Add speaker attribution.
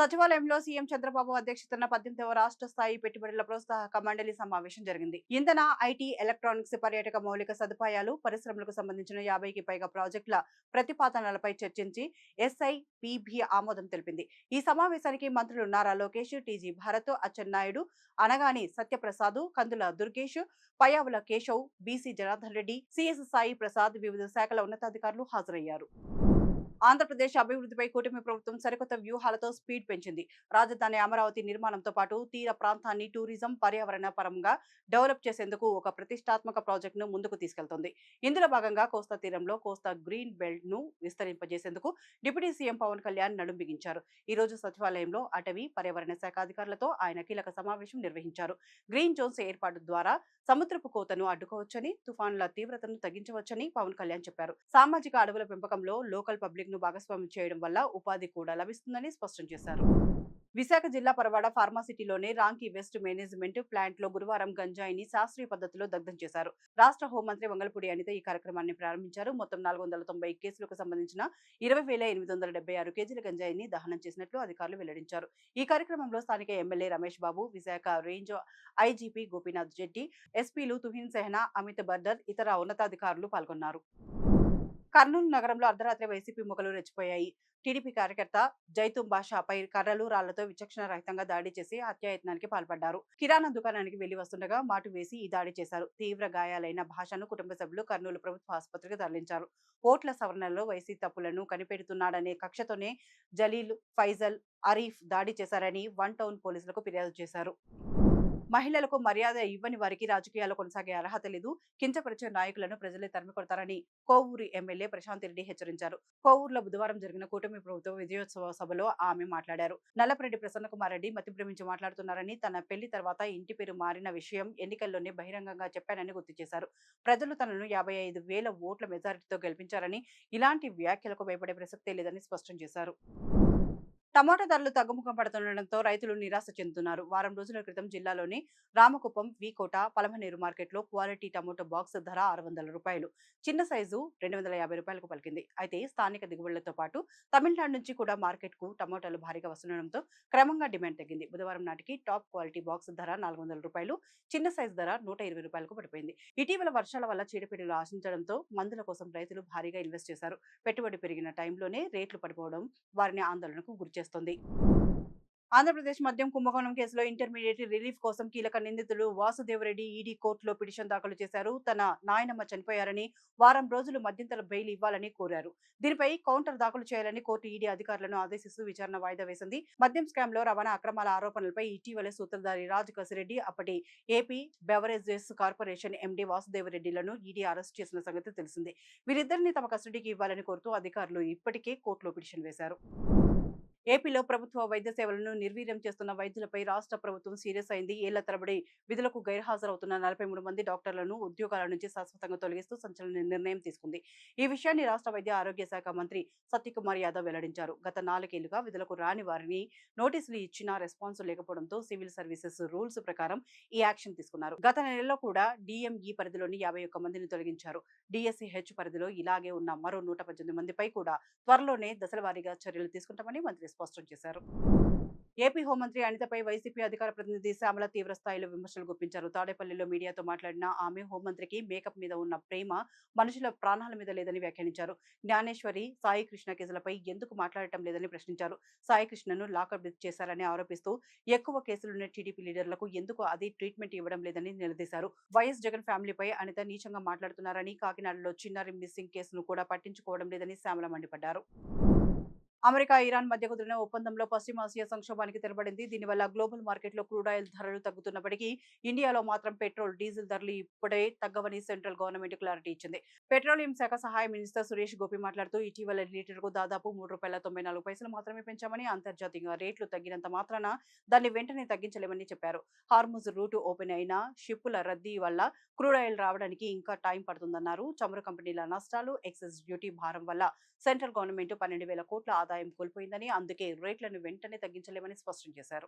Speaker 1: సచివాలయంలో సీఎం చంద్రబాబు అధ్యక్షతన 18వ రాష్ట్ర స్థాయి పెట్టుబడుల ప్రోత్సాహక మండలి సమావేశం జరిగింది. ఇంధన, ఐటీ, ఎలక్ట్రానిక్స్, పర్యాటక మౌలిక సదుపాయాలు, పరిశ్రమలకు సంబంధించిన 50కి పైగా ప్రాజెక్టుల ప్రతిపాదనలపై చర్చించి ఎస్ఐపిబి ఆమోదం తెలిపింది. ఈ సమావేశానికి మంత్రులు నారా లోకేష్, టీజీ భరత్, అచ్చెన్నాయుడు, అనగాని సత్యప్రసాద్, కందుల దుర్గేష్, పయ్యావుల కేశవ్, బీసీ జనార్దన్ రెడ్డి, సిఎస్ సాయి ప్రసాద్, వివిధ శాఖల ఉన్నతాధికారులు హాజరయ్యారు. ఆంధ్రప్రదేశ్ అభివృద్ధిపై కూటమి ప్రభుత్వం సరికొత్త వ్యూహాలతో స్పీడ్ పెంచింది. రాజధాని అమరావతి నిర్మాణంతో పాటు తీర ప్రాంతాన్ని టూరిజం, పర్యావరణ పరంగా డెవలప్ చేసేందుకు ఒక ప్రతిష్టాత్మక ప్రాజెక్టును ముందుకు తీసుకెళ్తోంది. ఇందులో భాగంగా కోస్తా తీరంలో కోస్తా గ్రీన్ బెల్ట్ ను విస్తరింపజేసేందుకు డిప్యూటీ సీఎం పవన్ కళ్యాణ్ నడుం బిగించారు. ఈ రోజు సచివాలయంలో అటవీ, పర్యావరణ శాఖ అధికారులతో ఆయన కీలక సమావేశం నిర్వహించారు. గ్రీన్ జోన్స్ ఏర్పాటు ద్వారా సముద్రపు కోతను అడ్డుకోవచ్చని, తుఫానుల తీవ్రతను తగ్గించవచ్చని పవన్ కళ్యాణ్ చెప్పారు. సామాజిక అడవుల పెంపకంలో లోకల్ పబ్లిక్ ను భాగస్వామ్యం చేయడం వల్ల ఉపాధి కూడా లభిస్తుందని స్పష్టం చేశారు. విశాఖ జిల్లా పరవాడ ఫార్మాసిటీలోని రాంకీ వెస్ట్ మేనేజ్మెంట్ ప్లాంట్ లో గురువారం గంజాయిని శాస్త్రీయ పద్ధతిలో దగ్ధం చేశారు. రాష్ట్ర హోంమంత్రి వంగలపూడి అనిత ఈ కార్యక్రమాన్ని ప్రారంభించారు. మొత్తం 490 కేసులకు సంబంధించిన 20,876 కేజీల గంజాయిని దహనం చేసినట్లు అధికారులు వెల్లడించారు. ఈ కార్యక్రమంలో స్థానిక MLA Ramesh Babu, Visakha range IGP Gopinath జెట్టి, ఎస్పీలు తుహిన్ సెహ్నా, అమిత్ బర్దర్, ఇతర ఉన్నతాధికారులు పాల్గొన్నారు. కర్నూలు నగరంలో అర్ధరాత్రి వైసీపీ మొగలు రెచ్చిపోయాయి. టీడీపీ కార్యకర్త జైతుం బాషాపై కర్రలు, రాళ్లతో విచక్షణ రహితంగా దాడి చేసి హత్యాయత్నానికి పాల్పడ్డారు. కిరాణా దుకాణానికి వెళ్లి వస్తుండగా మాటు వేసి ఈ దాడి చేశారు. తీవ్ర గాయాలైన భాషను కుటుంబ సభ్యులు కర్నూలు ప్రభుత్వ ఆసుపత్రికి తరలించారు. ఓట్ల సవరణలో వైసీ తప్పులను కనిపెడుతున్నాడనే కక్షతోనే జలీల్, ఫైజల్, అరీఫ్ దాడి చేశారని వన్ టౌన్ పోలీసులకు ఫిర్యాదు చేశారు. మహిళలకు మర్యాద ఇవ్వని వారికి రాజకీయాల్లో కొనసాగే అర్హత లేదు. కించపరిచే నాయకులను ప్రజలే తరిమి కొడతారని కోవూరు ఎమ్మెల్యే ప్రశాంత్ రెడ్డి హెచ్చరించారు. కోవూరులో బుధవారం జరిగిన కూటమి ప్రభుత్వ విజయోత్సవ సభలో ఆమె మాట్లాడారు. నల్లపరెడ్డి ప్రసన్నకుమార్ రెడ్డి మతిభ్రమించి మాట్లాడుతున్నారని, తన పెళ్లి తర్వాత ఇంటి పేరు మారిన విషయం ఎన్నికల్లోనే బహిరంగంగా చెప్పానని గుర్తు చేశారు. ప్రజలు తనను 55,000 ఓట్ల మెజారిటీతో గెలిపించారని, ఇలాంటి వ్యాఖ్యలకు భయపడే ప్రసక్తే లేదని స్పష్టం చేశారు. టమాటా ధరలు తగ్గుముఖం పడుతుండటంతో రైతులు నిరాశ చెందుతున్నారు. వారం రోజుల క్రితం జిల్లాలోని రామకుప్పం, వీకోట, పలమనేరు మార్కెట్లో క్వాలిటీ టమాటో బాక్స్ ధర రూ. 600, చిన్న సైజు రూ. 250 పలికింది. అయితే స్థానిక దిగుబడులతో పాటు తమిళనాడు నుంచి కూడా మార్కెట్కు టమాటాలు భారీగా వస్తుండటంతో క్రమంగా డిమాండ్ తగ్గింది. బుధవారం నాటికి టాప్ క్వాలిటీ బాక్స్ ధర రూ. 400, చిన్న సైజు ధర రూ. 120 పడిపోయింది. ఇటీవల వర్షాల వల్ల చీడపీడలు ఆశించడంతో మందుల కోసం రైతులు భారీగా ఇన్వెస్ట్ చేశారు. పెట్టుబడి పెరిగిన టైంలోనే రేట్లు పడిపోవడం వారిని ఆందోళనకు గురిచేస్తోంది. ఆంధ్రప్రదేశ్ మద్యం కుంభకోణం కేసులో ఇంటర్మీడియట్ రిలీఫ్ కోసం కీలక నిందితుడు వాసుదేవరెడ్డి ఈడీ కోర్టులో పిటిషన్ దాఖలు చేశారు. తన నాయనమ్మ చనిపోయారని, వారం రోజులు మధ్యంతర బెయిల్ ఇవ్వాలని కోరారు. దీనిపై కౌంటర్ దాఖలు చేయాలని కోర్టు ఈడీ అధికారులను ఆదేశిస్తూ విచారణ వాయిదా వేసింది. మద్యం స్కామ్ లో రవాణా అక్రమాల ఆరోపణలపై ఇటీవలే సూత్రధారి రాజ్ కసిరెడ్డి, అప్పటి ఏపీ బెవరేజెస్ కార్పొరేషన్ ఎండీ వాసుదేవరెడ్డిలను ఈడీ అరెస్ట్ చేసిన సంగతి తెలిసిందే. వీరిద్దరిని తమ కస్టడీకి ఇవ్వాలని కోరుతూ అధికారులు ఇప్పటికే కోర్టులో పిటిషన్ వేశారు. ఏపీలో ప్రభుత్వ వైద్య సేవలను నిర్వీర్యం చేస్తున్న వైద్యులపై రాష్ట్ర ప్రభుత్వం సీరియస్ అయింది. ఏళ్ల తరబడి విధులకు గైర్హాజరవుతున్న 43 మంది డాక్టర్లను ఉద్యోగాల నుంచి శాశ్వతంగా తొలగిస్తూ సంచలన నిర్ణయం తీసుకుంది. ఈ విషయాన్ని రాష్ట్ర వైద్య ఆరోగ్య శాఖ మంత్రి సత్యకుమార్ యాదవ్ వెల్లడించారు. గత 4 ఏళ్లుగా విధులకు రాని వారిని నోటీసులు ఇచ్చినా రెస్పాన్స్ లేకపోవడంతో సివిల్ సర్వీసెస్ రూల్స్ ప్రకారం ఈ యాక్షన్ తీసుకున్నారు. గత నెలలో కూడా డిఎంఈ పరిధిలోని 51 మందిని తొలగించారు. డిఎస్సిహెచ్ పరిధిలో ఇలాగే ఉన్న మరో 118 మందిపై కూడా త్వరలోనే దశలవారీగా చర్యలు తీసుకుంటామని మంత్రి స్పష్టం చేశారు. ఏపీ హోంమంత్రి అనితపై వైసీపీ అధికార ప్రతినిధి శ్యామల తీవ్ర స్థాయిలో విమర్శలు గుప్పించారు. తాడేపల్లిలో మీడియాతో మాట్లాడిన ఆమె హోంమంత్రికి మేకప్ మీద ఉన్న ప్రేమ మనుషుల ప్రాణాల మీద లేదని వ్యాఖ్యానించారు. జ్ఞానేశ్వరి, సాయి కృష్ణ కేసులపై ఎందుకు మాట్లాడటం లేదని ప్రశ్నించారు. సాయి కృష్ణను లాకప్ చేశారని ఆరోపిస్తూ ఎక్కువ కేసులున్న టీడీపీ లీడర్లకు ఎందుకు అదే ట్రీట్మెంట్ ఇవ్వడం లేదని నిలదీశారు. వైఎస్ జగన్ ఫ్యామిలీపై అనిత నీచంగా మాట్లాడుతున్నారని, కాకినాడలో చిన్నారి మిస్సింగ్ కేసును కూడా పట్టించుకోవడం లేదని శ్యామల మండిపడ్డారు. అమెరికా, ఇరాన్ మధ్య కుదిరిన ఒప్పందంలో పశ్చిమాసియా సంక్షోభానికి తెరబడింది. దీనివల్ల గ్లోబల్ మార్కెట్లో క్రూడ్ ఆయిల్ ధరలు తగ్గుతున్నప్పటికీ ఇండియాలో మాత్రం పెట్రోల్, డీజిల్ ధరలు ఇప్పుడే తగ్గవని సెంట్రల్ గవర్నమెంట్ క్లారిటీ ఇచ్చింది. పెట్రోలియం శాఖ సహాయ మినిస్టర్ సురేష్ గోపి మాట్లాడుతూ ఇటీవల లీటర్కు దాదాపు రూ. 3.94 మాత్రమే పెంచామని, అంతర్జాతీయంగా రేట్లు తగ్గినంత మాత్రాన దాన్ని వెంటనే తగ్గించలేమని చెప్పారు. హార్ముజ్ రూటు ఓపెన్ అయినా షిప్పుల రద్దీ వల్ల క్రూడ్ ఆయిల్ రావడానికి ఇంకా టైం పడుతుందన్నారు. చమురు కంపెనీల నష్టాలు, ఎక్సైజ్ డ్యూటీ భారం వల్ల సెంట్రల్ గవర్నమెంట్ 12,000 కోట్ల ఆదాయం కోల్పోయిందని, అందుకే రేట్లను వెంటనే తగ్గించలేమని స్పష్టం చేశారు.